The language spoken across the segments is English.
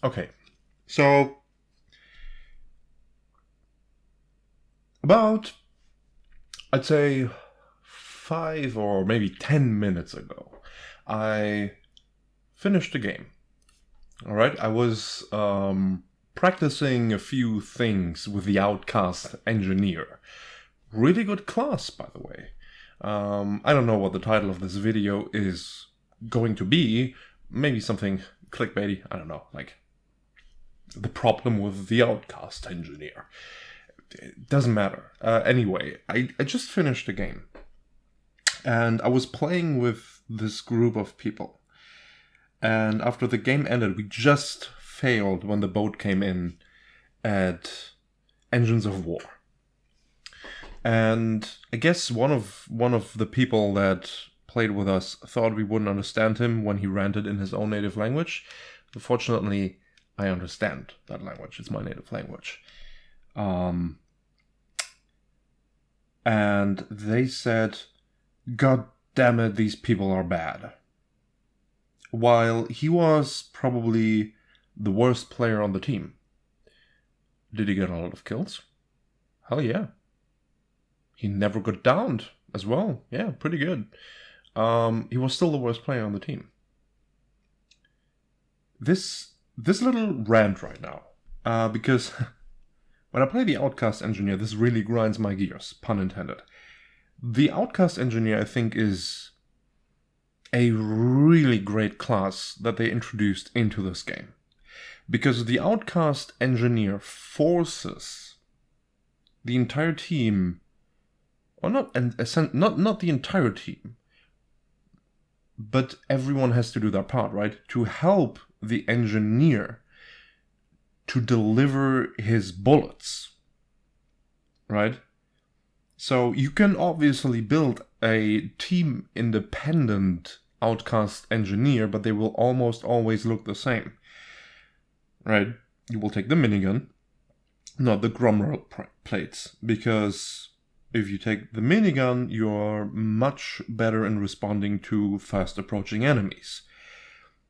Okay, so about, I'd say, 5 or maybe 10 minutes ago, I finished the game. All right, I was practicing a few things with the Outcast engineer. Really good class, by the way. I don't know what the title of this video is going to be. Maybe something clickbaity. I don't know, like the problem with the Outcast engineer. It doesn't matter. Anyway, I just finished the game. And I was playing with this group of people. And after the game ended, we just failed when the boat came in at Engines of War. And I guess one of the people that played with us thought we wouldn't understand him when he ranted in his own native language. Fortunately, I understand that language. It's my native language. And they said, "God damn it, these people are bad." While he was probably the worst player on the team. Did he get a lot of kills? Hell yeah. He never got downed as well. Yeah, pretty good. He was still the worst player on the team. This little rant right now, because when I play the Outcast engineer, this really grinds my gears, pun intended. The Outcast engineer, I think, is a really great class that they introduced into this game. Because the Outcast engineer forces the entire team, or not the entire team, but everyone has to do their part, right? To help the engineer to deliver his bullets, right? So you can obviously build a team-independent Outcast engineer, but they will almost always look the same, right? You will take the minigun, not the gromroll plates, because if you take the minigun, you're much better in responding to fast-approaching enemies.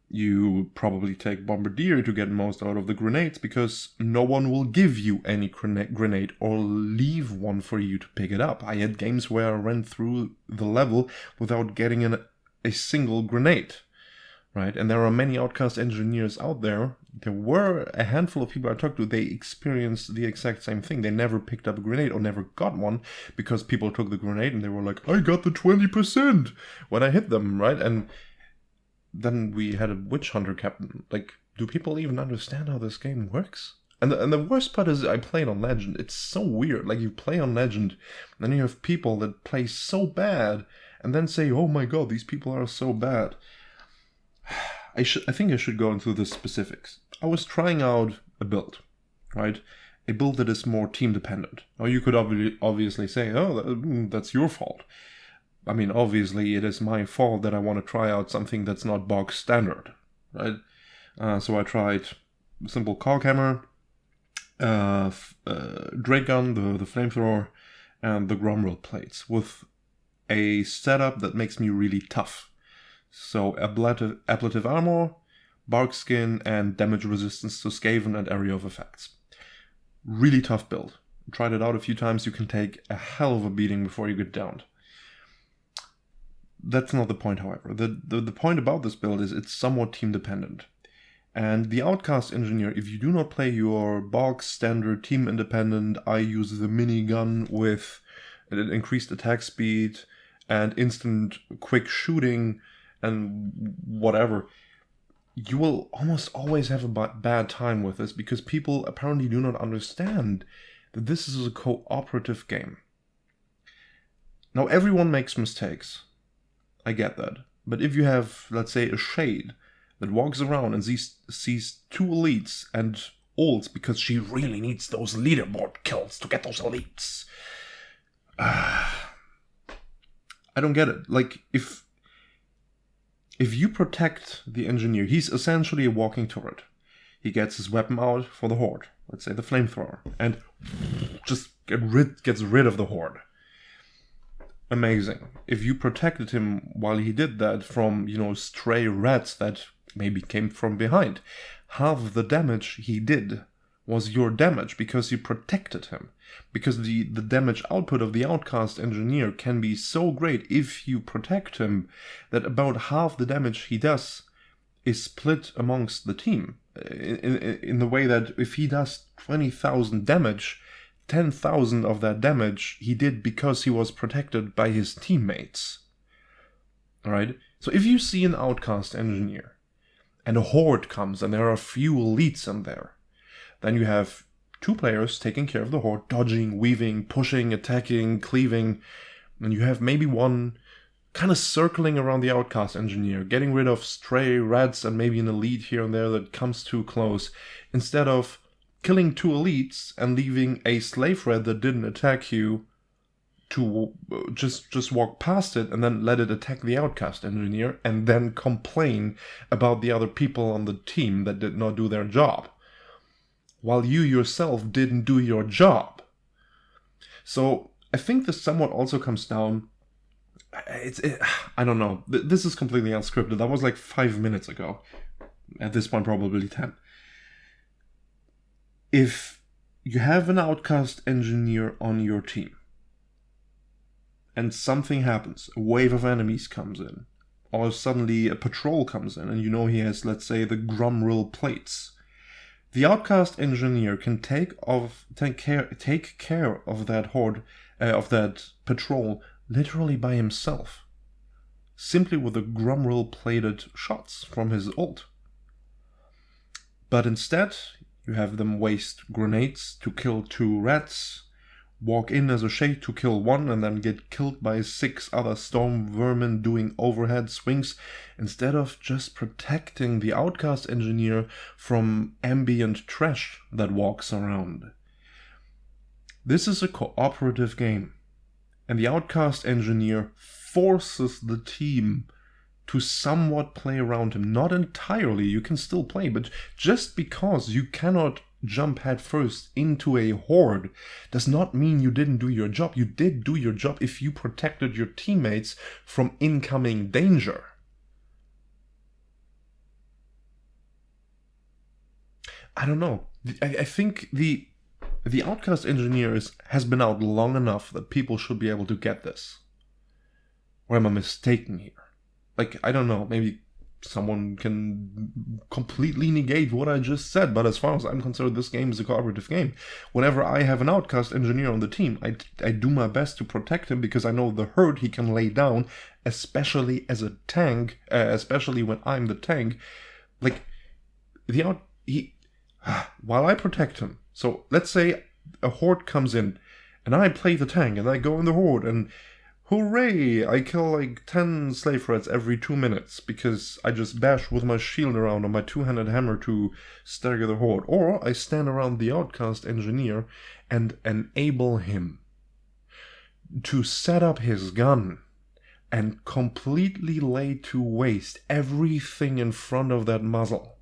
You probably take Bombardier to get most out of the grenades, because no one will give you any grenade or leave one for you to pick it up. I had games where I ran through the level without getting a single grenade, right? And there are many Outcast engineers out there. There were a handful of people I talked to, they experienced the exact same thing. They never picked up a grenade or never got one because people took the grenade and they were like, "I got the 20% when I hit them," right? And then we had a witch hunter captain. Like, do people even understand how this game works? And the worst part is I played on Legend. It's so weird. Like, you play on Legend, and then you have people that play so bad, and then say, "Oh my god, these people are so bad." I think I should go into the specifics. I was trying out a build, right? A build that is more team dependent. Now, you could obviously say, "Oh, that's your fault." I mean, obviously, it is my fault that I want to try out something that's not box standard, right? So I tried simple caulk hammer, Drake gun, the flamethrower, and the gromroll plates with a setup that makes me really tough. So ablative armor, bark skin, and damage resistance to Skaven and area of effects. Really tough build. Tried it out a few times. You can take a hell of a beating before you get downed. That's not the point, however. The point about this build is it's somewhat team dependent. And the Outcast engineer, if you do not play your box standard team independent, I use the minigun with an increased attack speed and instant quick shooting and whatever, you will almost always have a bad time with this because people apparently do not understand that this is a cooperative game. Now, everyone makes mistakes. I get that. But if you have, let's say, a shade that walks around and sees two elites and ults because she really needs those leaderboard kills to get those elites. I don't get it. Like, if you protect the engineer, he's essentially a walking turret. He gets his weapon out for the horde, let's say the flamethrower, and just gets rid of the horde. Amazing. If you protected him while he did that from, stray rats that maybe came from behind, half the damage he did was your damage because you protected him. Because the damage output of the Outcast engineer can be so great if you protect him that about half the damage he does is split amongst the team. In the way that if he does 20,000 damage, 10,000 of that damage he did because he was protected by his teammates. Alright? So if you see an Outcast engineer and a horde comes and there are a few elites in there, then you have 2 players taking care of the horde, dodging, weaving, pushing, attacking, cleaving, and you have maybe one kind of circling around the Outcast engineer, getting rid of stray rats and maybe an elite here and there that comes too close, instead of killing 2 elites and leaving a slave rat that didn't attack you to just walk past it and then let it attack the Outcast engineer and then complain about the other people on the team that did not do their job, while you yourself didn't do your job. So I think this somewhat also comes down, I don't know, this is completely unscripted, that was like 5 minutes ago, at this point probably 10. If you have an Outcast engineer on your team, and something happens, a wave of enemies comes in, or suddenly a patrol comes in, and you know he has, let's say, the Grumrill plates, the Outcast engineer can take care of that horde, of that patrol, literally by himself, simply with the Grumrill plated shots from his ult. But instead, you have them waste grenades to kill 2 rats, walk in as a shade to kill 1, and then get killed by 6 other storm vermin doing overhead swings, instead of just protecting the Outcast engineer from ambient trash that walks around. This is a cooperative game, and the Outcast engineer forces the team to somewhat play around him. Not entirely, you can still play, but just because you cannot jump headfirst into a horde does not mean you didn't do your job. You did do your job if you protected your teammates from incoming danger. I don't know. I think the Outcast engineer has been out long enough that people should be able to get this. Or am I mistaken here? Like, I don't know, maybe someone can completely negate what I just said, but as far as I'm concerned, this game is a cooperative game. Whenever I have an Outcast engineer on the team, I do my best to protect him because I know the hurt he can lay down, especially as a tank, especially when I'm the tank. Like, while I protect him, so let's say a horde comes in, and I play the tank, and I go in the horde, and hooray! I kill like 10 slave rats every 2 minutes because I just bash with my shield around on my 2-handed hammer to stagger the horde. Or I stand around the Outcast engineer and enable him to set up his gun and completely lay to waste everything in front of that muzzle.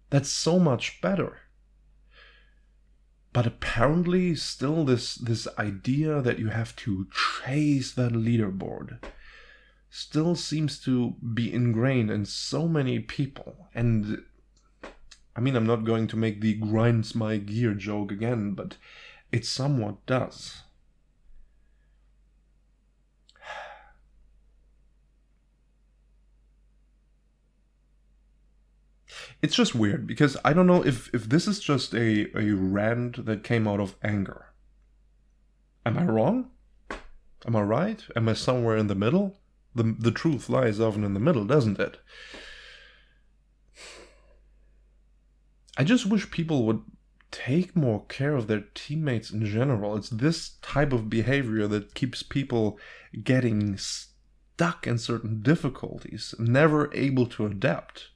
That's so much better. But apparently still this idea that you have to chase that leaderboard still seems to be ingrained in so many people. And I mean, I'm not going to make the grinds my gear joke again, but it somewhat does. It's just weird, because I don't know if this is just a rant that came out of anger. Am I wrong? Am I right? Am I somewhere in the middle? The truth lies often in the middle, doesn't it? I just wish people would take more care of their teammates in general. It's this type of behavior that keeps people getting stuck in certain difficulties, never able to adapt.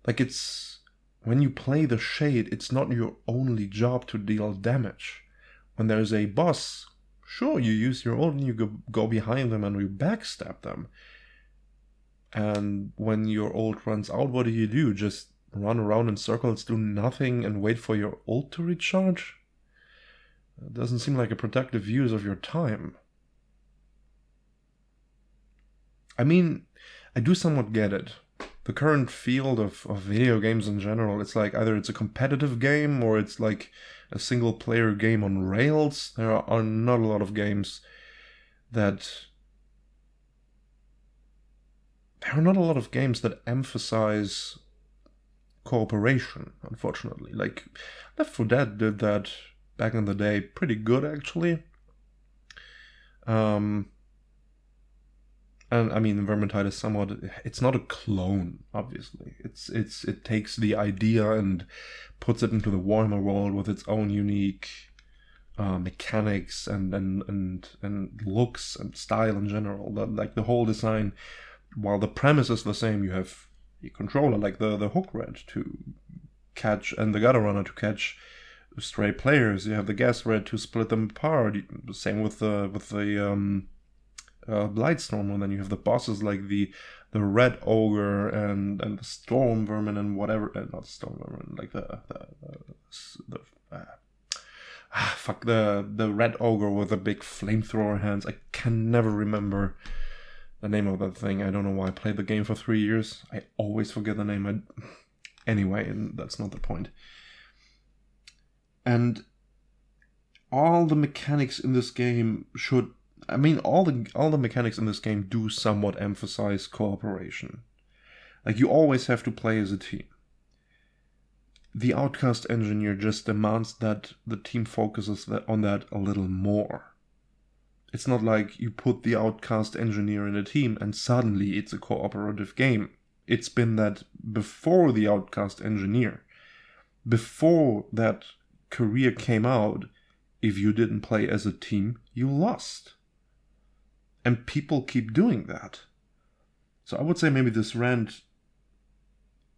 Like, it's when you play the Shade, it's not your only job to deal damage. When there's a boss, sure, you use your ult and you go behind them and you backstab them. And when your ult runs out, what do? Just run around in circles, do nothing, and wait for your ult to recharge? It doesn't seem like a productive use of your time. I mean, I do somewhat get it. the current field of video games in general, it's like either it's a competitive game or it's like a single player game on rails. There are not a lot of games that emphasize cooperation, unfortunately. Like Left 4 Dead did that back in the day pretty good, actually. And I mean, Vermintide is somewhat, it's not a clone, obviously. It takes the idea and puts it into the Warhammer world with its own unique mechanics and looks and style in general. Like the whole design, while the premise is the same, you have the controller, like the hook rat to catch and the gutter runner to catch stray players. You have the gas rat to split them apart. Same with the Blightstorm, and then you have the bosses like the red ogre and the storm vermin and whatever, not storm vermin, like the red ogre with the big flamethrower hands. I can never remember the name of that thing. I don't know why. I played the game for 3 years. I always forget the name. Anyway, and that's not the point. And all the mechanics in this game all the mechanics in this game do somewhat emphasize cooperation. Like, you always have to play as a team. The Outcast engineer just demands that the team focuses on that a little more. It's not like you put the Outcast engineer in a team and suddenly it's a cooperative game. It's been that before the Outcast engineer. Before that career came out, if you didn't play as a team, you lost. And people keep doing that. So I would say maybe this rant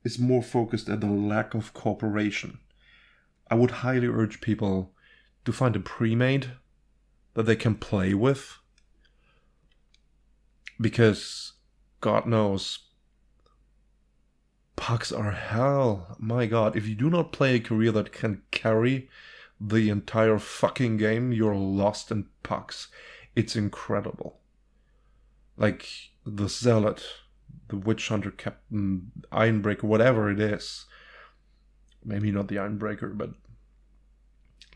is more focused at the lack of cooperation. I would highly urge people to find a pre-made that they can play with. Because, God knows, pucks are hell. My God, if you do not play a career that can carry the entire fucking game, you're lost in pucks. It's incredible. Like the Zealot, the Witch Hunter Captain, Ironbreaker, whatever it is. Maybe not the Ironbreaker, but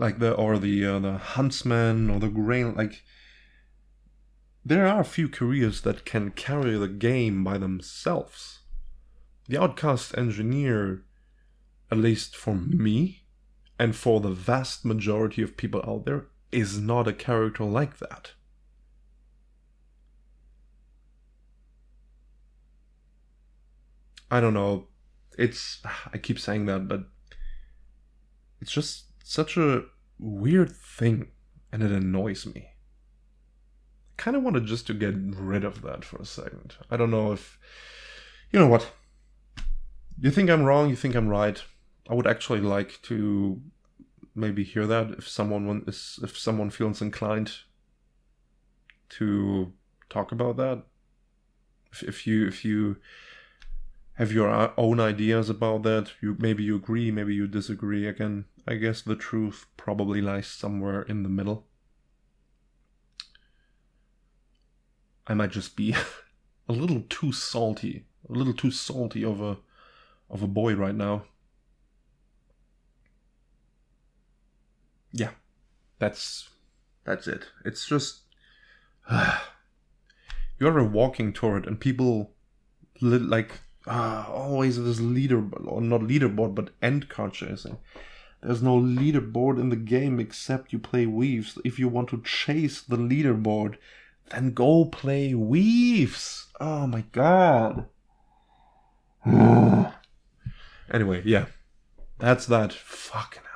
like the Huntsman or the Grain. Like, there are a few careers that can carry the game by themselves. The Outcast engineer, at least for me, and for the vast majority of people out there, is not a character like that. I don't know. I keep saying that, but it's just such a weird thing, and it annoys me. I kind of wanted just to get rid of that for a second. I don't know if... You know what? You think I'm wrong, you think I'm right. I would actually like to maybe hear that if someone feels inclined to talk about that. If you have your own ideas about that, maybe you agree, maybe you disagree. Again, I guess the truth probably lies somewhere in the middle. I might just be a little too salty of a boy right now. Yeah, that's it. It's just you're a walking turret, and people always this leaderboard, or not leaderboard, but end card chasing. There's no leaderboard in the game except you play Weaves. If you want to chase the leaderboard, then go play Weaves. Oh my God. Anyway, yeah. That's that. Fucking hell.